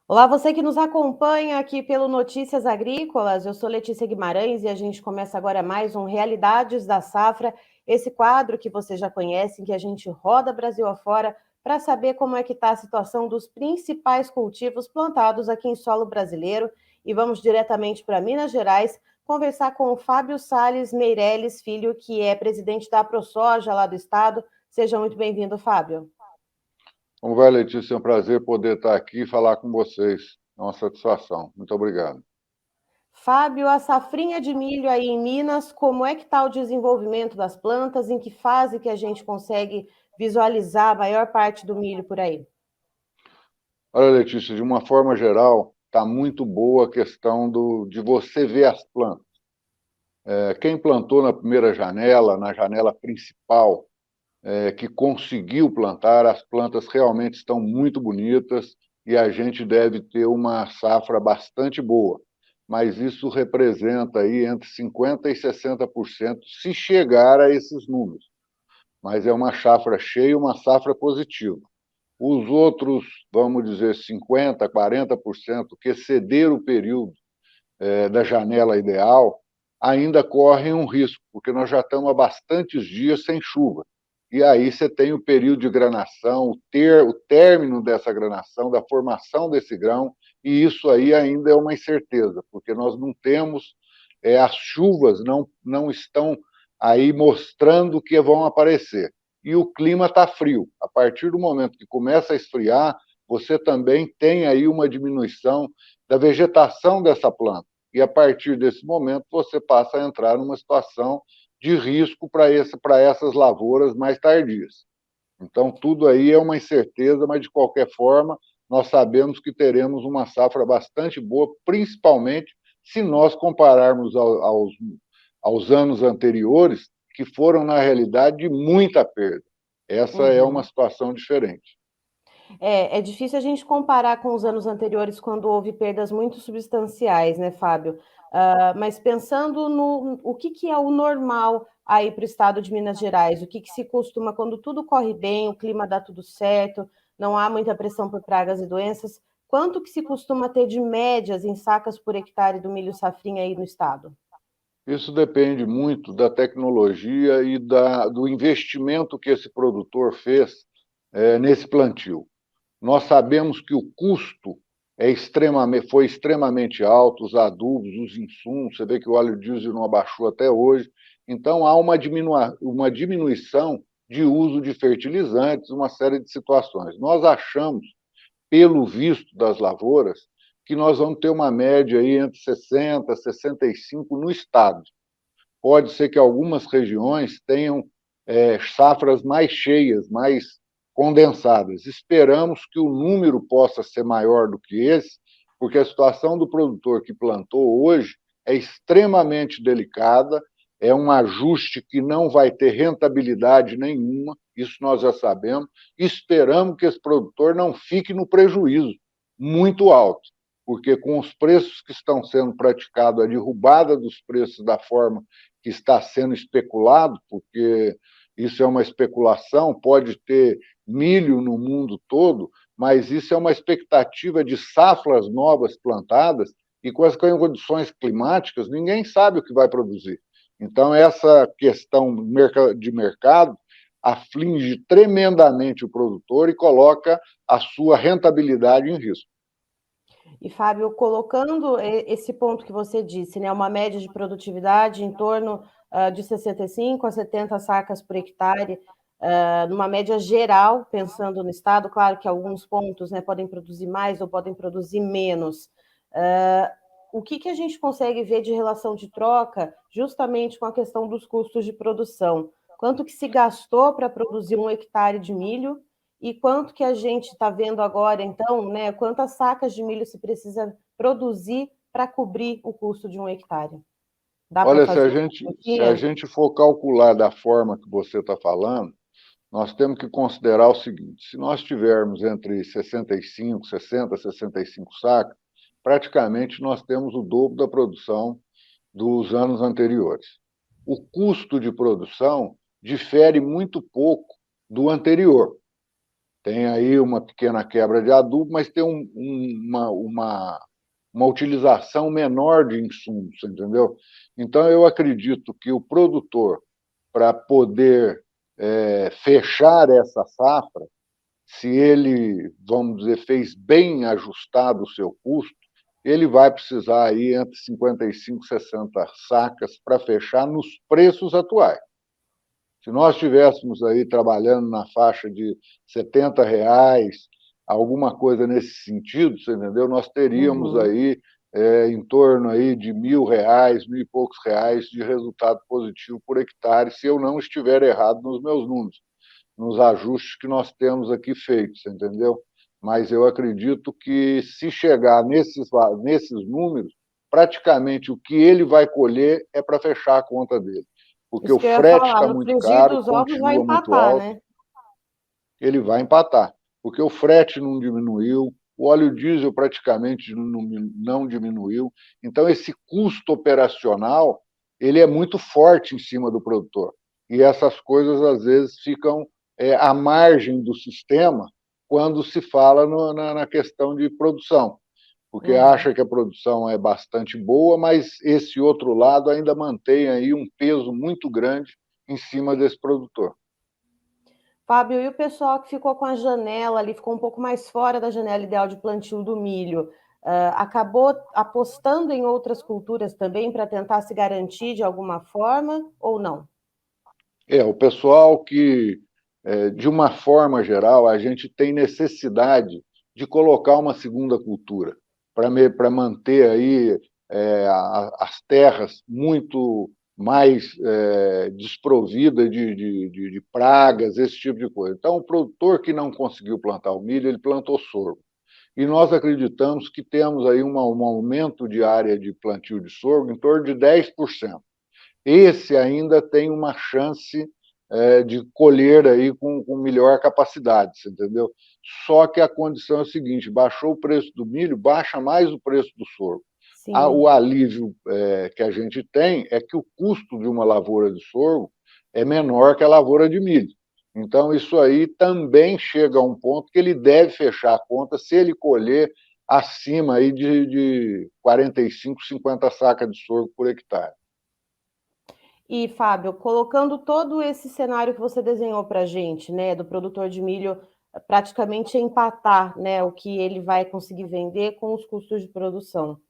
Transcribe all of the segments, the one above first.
Olá, você que nos acompanha aqui pelo Notícias Agrícolas. Eu sou Letícia Guimarães e a gente começa agora mais um Realidades da Safra, esse quadro que você já conhece, em que a gente roda Brasil afora para saber como é que está a situação dos principais cultivos plantados aqui em solo brasileiro. E vamos diretamente para Minas Gerais conversar com o Fábio Salles Meireles Filho, que é presidente da ProSoja lá do estado. Seja muito bem-vindo, Fábio. Como vai, Letícia? É um prazer poder estar aqui e falar com vocês. É uma satisfação. Muito obrigado. Fábio, a safrinha de milho aí em Minas, como é que está o desenvolvimento das plantas? Em que fase que a gente consegue visualizar a maior parte do milho por aí? Olha, Letícia, de uma forma geral, está muito boa a questão de você ver as plantas. Quem plantou na primeira janela, na janela principal, que conseguiu plantar, as plantas realmente estão muito bonitas e a gente deve ter uma safra bastante boa. Mas isso representa aí entre 50% e 60% se chegar a esses números. Mas é uma safra cheia, uma safra positiva. Os outros, vamos dizer, 50%, 40% que exceder o período da janela ideal, ainda correm um risco, porque nós já estamos há bastantes dias sem chuva. E aí você tem o período de granação, o término dessa granação, da formação desse grão, e isso aí ainda é uma incerteza, porque nós não temos, as chuvas não estão aí mostrando que vão aparecer. E o clima está frio. A partir do momento que começa a esfriar, você também tem aí uma diminuição da vegetação dessa planta. E a partir desse momento você passa a entrar numa situação de risco para essas lavouras mais tardias. Então, tudo aí é uma incerteza, mas de qualquer forma, nós sabemos que teremos uma safra bastante boa, principalmente se nós compararmos aos anos anteriores, que foram, na realidade, de muita perda. Essa é uma Uhum. situação diferente. É difícil a gente comparar com os anos anteriores, quando houve perdas muito substanciais, né, Fábio? Mas pensando no o que é o normal aí para o estado de Minas Gerais, o que se costuma, quando tudo corre bem, o clima dá tudo certo, não há muita pressão por pragas e doenças, quanto que se costuma ter de médias em sacas por hectare do milho safrinha aí no estado? Isso depende muito da tecnologia e do investimento que esse produtor fez nesse plantio. Nós sabemos que o custo foi extremamente alto, os adubos, os insumos, você vê que o óleo diesel não abaixou até hoje, então há uma diminuição de uso de fertilizantes, uma série de situações. Nós achamos, pelo visto das lavouras, que nós vamos ter uma média aí entre 60 e 65 no estado. Pode ser que algumas regiões tenham safras mais cheias, mais condensadas. Esperamos que o número possa ser maior do que esse, porque a situação do produtor que plantou hoje é extremamente delicada, é um ajuste que não vai ter rentabilidade nenhuma, isso nós já sabemos, e esperamos que esse produtor não fique no prejuízo muito alto, porque com os preços que estão sendo praticados, a derrubada dos preços da forma que está sendo especulado, porque isso é uma especulação, pode ter milho no mundo todo, mas isso é uma expectativa de safras novas plantadas e com as condições climáticas, ninguém sabe o que vai produzir. Então, essa questão de mercado aflige tremendamente o produtor e coloca a sua rentabilidade em risco. E, Fábio, colocando esse ponto que você disse, né, uma média de produtividade em torno de 65 a 70 sacas por hectare, numa média geral, pensando no estado, claro que alguns pontos, né, podem produzir mais ou podem produzir menos. O que a gente consegue ver de relação de troca justamente com a questão dos custos de produção? Quanto que se gastou para produzir um hectare de milho e quanto que a gente está vendo agora, então, né? Quantas sacas de milho se precisa produzir para cobrir o custo de um hectare? Dá para Olha, fazer uma se a continha? gente for calcular da forma que você está falando, nós temos que considerar o seguinte: se nós tivermos entre 65, 60, 65 sacas, praticamente nós temos o dobro da produção dos anos anteriores. O custo de produção difere muito pouco do anterior. Tem aí uma pequena quebra de adubo, mas tem uma utilização menor de insumos, entendeu? Então, eu acredito que o produtor, para poder fechar essa safra, se ele, vamos dizer, fez bem ajustado o seu custo, ele vai precisar aí entre 55 e 60 sacas para fechar nos preços atuais. Se nós estivéssemos aí trabalhando na faixa de R$ 70, alguma coisa nesse sentido, você entendeu? Nós teríamos aí em torno aí de R$ 1.000, mil e poucos reais de resultado positivo por hectare, se eu não estiver errado nos meus números, nos ajustes que nós temos aqui feitos, entendeu? Mas eu acredito que, se chegar nesses números, praticamente o que ele vai colher é para fechar a conta dele, porque Isso o que eu ia frete falar, está no muito frigir caro, dos ovos vai continua muito empatar, alto, né? ele vai empatar, porque o frete não diminuiu, o óleo diesel praticamente não diminuiu, então esse custo operacional ele é muito forte em cima do produtor, e essas coisas às vezes ficam à margem do sistema quando se fala na questão de produção, porque acha que a produção é bastante boa, mas esse outro lado ainda mantém aí um peso muito grande em cima desse produtor. Fábio, e o pessoal que ficou com a janela ali, ficou um pouco mais fora da janela ideal de plantio do milho, acabou apostando em outras culturas também para tentar se garantir de alguma forma ou não? O pessoal que, de uma forma geral, a gente tem necessidade de colocar uma segunda cultura para manter aí as terras muito mais desprovidas de pragas, esse tipo de coisa. Então, o produtor que não conseguiu plantar o milho, ele plantou sorgo. E nós acreditamos que temos aí um aumento de área de plantio de sorgo em torno de 10%. Esse ainda tem uma chance de colher aí com melhor capacidade, você entendeu? Só que a condição é a seguinte: baixou o preço do milho, baixa mais o preço do sorgo. O Sim. alívio que a gente tem é que o custo de uma lavoura de sorgo é menor que a lavoura de milho. Então, isso aí também chega a um ponto que ele deve fechar a conta se ele colher acima aí de 45, 50 sacas de sorgo por hectare. E, Fábio, colocando todo esse cenário que você desenhou para a gente, né, do produtor de milho praticamente empatar, né, o que ele vai conseguir vender com os custos de produção.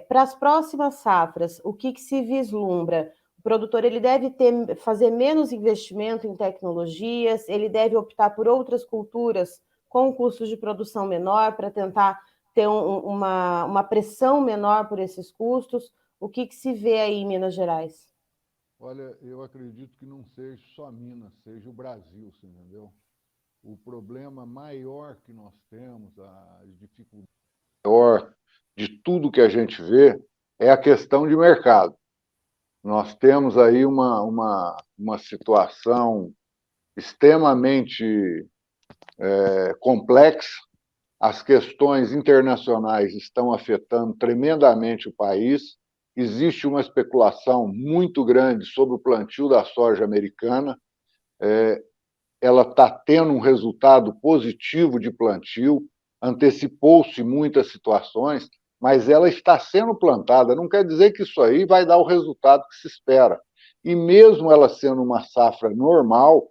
Para as próximas safras, o que se vislumbra? O produtor ele deve fazer menos investimento em tecnologias, ele deve optar por outras culturas com custos de produção menor para tentar ter uma pressão menor por esses custos. O que se vê aí em Minas Gerais? Olha, eu acredito que não seja só Minas, seja o Brasil, você entendeu? O problema maior que nós temos, a dificuldade maior de tudo que a gente vê, é a questão de mercado. Nós temos aí uma situação extremamente complexa, as questões internacionais estão afetando tremendamente o país, existe uma especulação muito grande sobre o plantio da soja americana, ela está tendo um resultado positivo de plantio, antecipou-se muitas situações, mas ela está sendo plantada. Não quer dizer que isso aí vai dar o resultado que se espera. E mesmo ela sendo uma safra normal,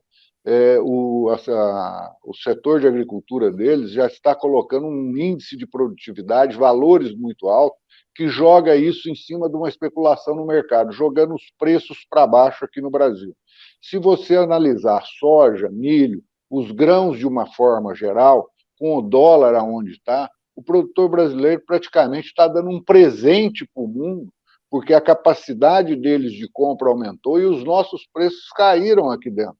o setor de agricultura deles já está colocando um índice de produtividade, valores muito altos, que joga isso em cima de uma especulação no mercado, jogando os preços para baixo aqui no Brasil. Se você analisar soja, milho, os grãos de uma forma geral, com o dólar aonde está, o produtor brasileiro praticamente está dando um presente para o mundo, porque a capacidade deles de compra aumentou e os nossos preços caíram aqui dentro.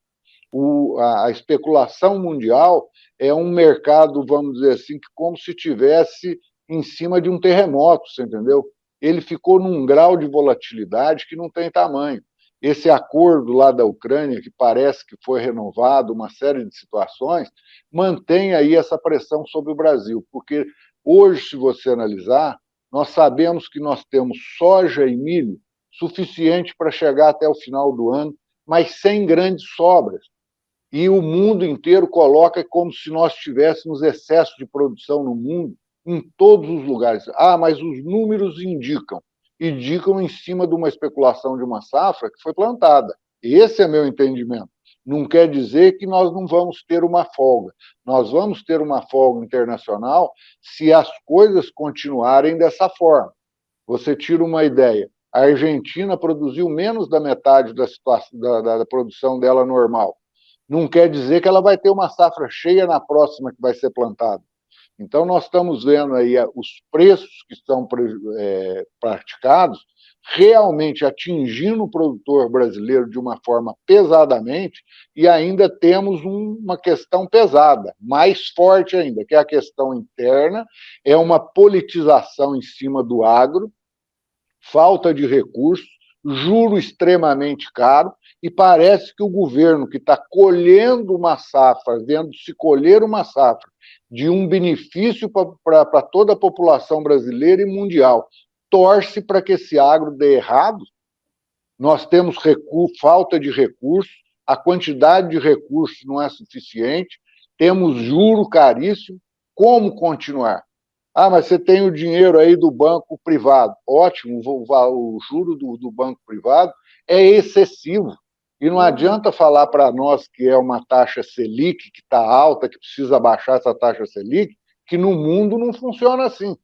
A especulação mundial é um mercado, vamos dizer assim, que como se tivesse em cima de um terremoto, você entendeu? Ele ficou num grau de volatilidade que não tem tamanho. Esse acordo lá da Ucrânia, que parece que foi renovado, uma série de situações, mantém aí essa pressão sobre o Brasil, porque hoje, se você analisar, nós sabemos que nós temos soja e milho suficiente para chegar até o final do ano, mas sem grandes sobras. E o mundo inteiro coloca como se nós tivéssemos excesso de produção no mundo, em todos os lugares. Ah, mas os números indicam em cima de uma especulação de uma safra que foi plantada. Esse é meu entendimento. Não quer dizer que nós não vamos ter uma folga. Nós vamos ter uma folga internacional se as coisas continuarem dessa forma. Você tira uma ideia. A Argentina produziu menos da metade da produção dela normal. Não quer dizer que ela vai ter uma safra cheia na próxima que vai ser plantada. Então, nós estamos vendo aí os preços que estão praticados realmente atingindo o produtor brasileiro de uma forma pesadamente, e ainda temos uma questão pesada, mais forte ainda, que é a questão interna, é uma politização em cima do agro, falta de recursos, juro extremamente caro, e parece que o governo que está colhendo uma safra, vendo se colher uma safra de um benefício para toda a população brasileira e mundial, torce para que esse agro dê errado. Nós temos falta de recursos, a quantidade de recursos não é suficiente, temos juro caríssimo, como continuar? Ah, mas você tem o dinheiro aí do banco privado. Ótimo, o juro do banco privado é excessivo. E não adianta falar para nós que é uma taxa Selic, que está alta, que precisa baixar essa taxa Selic, que no mundo não funciona assim.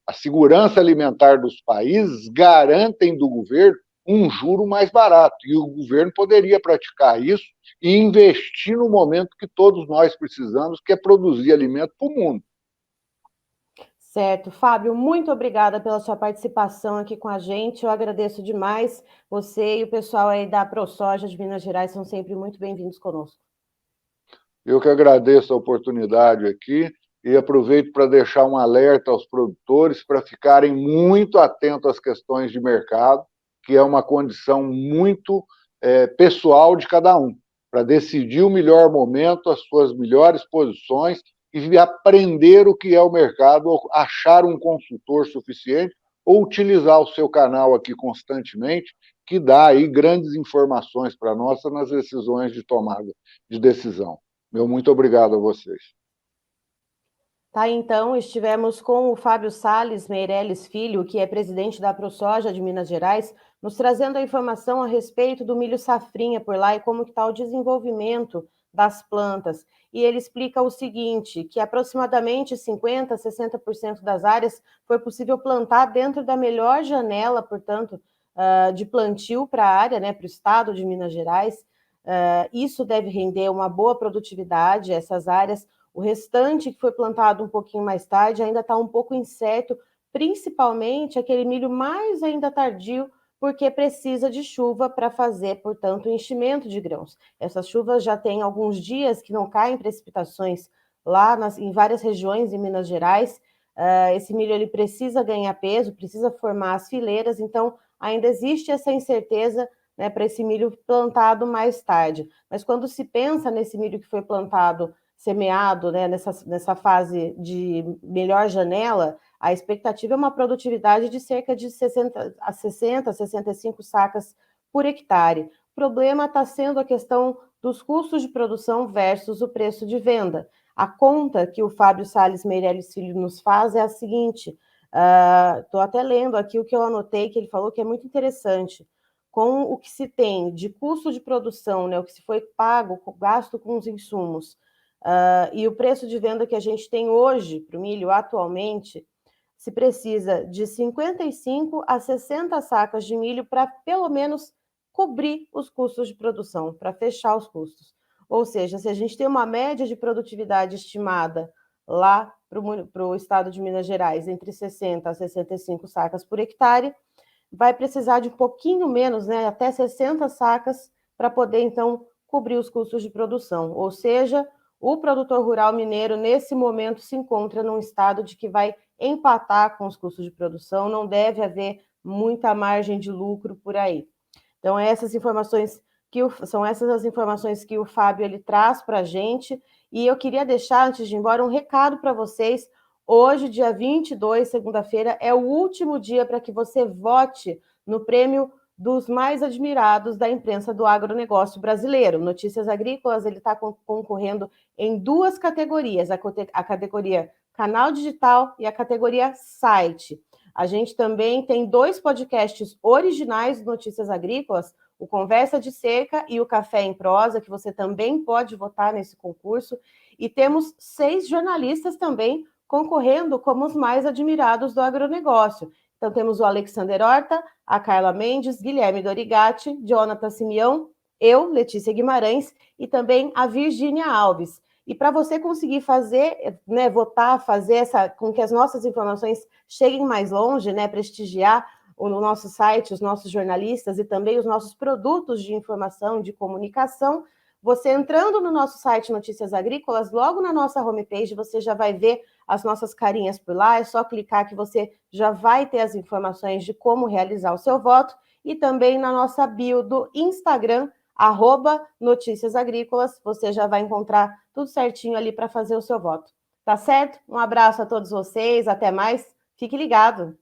A segurança alimentar dos países garantem do governo um juro mais barato. E o governo poderia praticar isso e investir no momento que todos nós precisamos, que é produzir alimento para o mundo. Certo. Fábio, muito obrigada pela sua participação aqui com a gente. Eu agradeço demais. Você e o pessoal aí da ProSoja de Minas Gerais são sempre muito bem-vindos conosco. Eu que agradeço a oportunidade aqui e aproveito para deixar um alerta aos produtores para ficarem muito atentos às questões de mercado, que é uma condição muito pessoal de cada um, para decidir o melhor momento, as suas melhores posições e aprender o que é o mercado, ou achar um consultor suficiente ou utilizar o seu canal aqui constantemente, que dá aí grandes informações para nós nas decisões de tomada de decisão. Meu muito obrigado a vocês. Tá, então, estivemos com o Fábio Salles Meirelles Filho, que é presidente da ProSoja de Minas Gerais, nos trazendo a informação a respeito do milho safrinha por lá e como está o desenvolvimento das plantas. E ele explica o seguinte, que aproximadamente 50%, 60% das áreas foi possível plantar dentro da melhor janela, portanto, de plantio para a área, né, para o estado de Minas Gerais. Isso deve render uma boa produtividade, essas áreas. O restante, que foi plantado um pouquinho mais tarde, ainda está um pouco incerto, principalmente aquele milho mais ainda tardio, porque precisa de chuva para fazer, portanto, o enchimento de grãos. Essas chuvas já têm alguns dias que não caem precipitações lá em várias regiões de Minas Gerais. Esse milho ele precisa ganhar peso, precisa formar as fileiras, então ainda existe essa incerteza, né, para esse milho plantado mais tarde. Mas quando se pensa nesse milho que foi plantado semeado, né, nessa fase de melhor janela, a expectativa é uma produtividade de cerca de 60 a 65 sacas por hectare. O problema está sendo a questão dos custos de produção versus o preço de venda. A conta que o Fábio Salles Meirelles Filho nos faz é a seguinte, estou até lendo aqui o que eu anotei, que ele falou que é muito interessante. Com o que se tem de custo de produção, né, o que se foi pago, gasto com os insumos, e o preço de venda que a gente tem hoje para o milho atualmente, se precisa de 55 a 60 sacas de milho para pelo menos cobrir os custos de produção, para fechar os custos. Ou seja, se a gente tem uma média de produtividade estimada lá para o estado de Minas Gerais, entre 60 a 65 sacas por hectare, vai precisar de um pouquinho menos, né, até 60 sacas, para poder, então, cobrir os custos de produção. Ou seja, o produtor rural mineiro, nesse momento, se encontra num estado de que vai empatar com os custos de produção, não deve haver muita margem de lucro por aí. Então, são essas as informações que o Fábio ele traz para a gente, e eu queria deixar, antes de ir embora, um recado para vocês. Hoje, dia 22, segunda-feira, é o último dia para que você vote no prêmio dos mais admirados da imprensa do agronegócio brasileiro. Notícias Agrícolas, ele está concorrendo em 2 categorias, a categoria canal digital e a categoria site. A gente também tem 2 podcasts originais de Notícias Agrícolas, o Conversa de Cerca e o Café em Prosa, que você também pode votar nesse concurso. E temos 6 jornalistas também concorrendo como os mais admirados do agronegócio. Então, temos o Alexander Horta, a Carla Mendes, Guilherme Dorigatti, Jonathan Simeão, eu, Letícia Guimarães, e também a Virgínia Alves. E para você conseguir fazer, né, votar, fazer com que as nossas informações cheguem mais longe, né, prestigiar o nosso site, os nossos jornalistas e também os nossos produtos de informação, de comunicação, você entrando no nosso site Notícias Agrícolas, logo na nossa homepage, você já vai ver as nossas carinhas por lá, é só clicar que você já vai ter as informações de como realizar o seu voto, e também na nossa bio do Instagram, @Notícias Agrícolas, você já vai encontrar tudo certinho ali para fazer o seu voto. Tá certo? Um abraço a todos vocês, até mais, fique ligado!